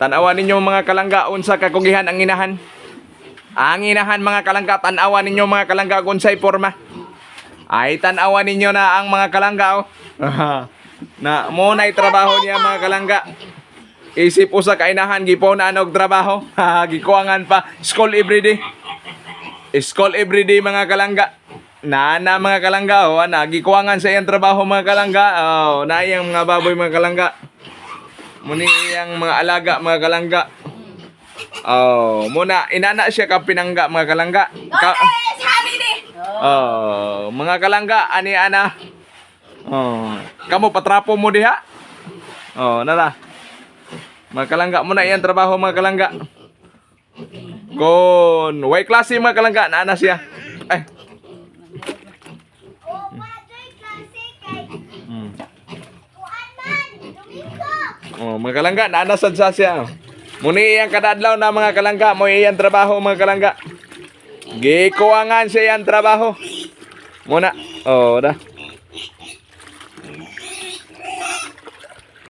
Tanawan ninyo mga kalangga unsa kakugihan ang inahan. Ang inahan mga kalangga, tanawan ninyo mga kalangga unsay porma. Ay tanawan ninyo na ang mga kalangga oh. Na mo na trabaho niya mga kalangga. Isip usa ka inahan gipon og trabaho. Gikuangan pa school everyday. School everyday mga kalangga. Nana mga kalangga oh, gikuangan sa iyang trabaho mga kalangga. Oh, na iyang mga baboy mga kalangga. Muni iyang mga alaga mga kalangga. Oh, muna inana siya ka pinangga mga kalangga. Oh, mga kalangga ani ana. Oh, kamo patrapo mo diha? Oh, nala. Mga kalangga mo na iyang trabaho mga kalangga. Kon way klase mga kalangga na siya. Ay. Oh, mga kalangga naanasad sa siya. Muni iyang kadadlaw na mga kalangga mo iyang trabaho mga kalangga. Gikuangan siya iyang trabaho. Muna. Oh, dah.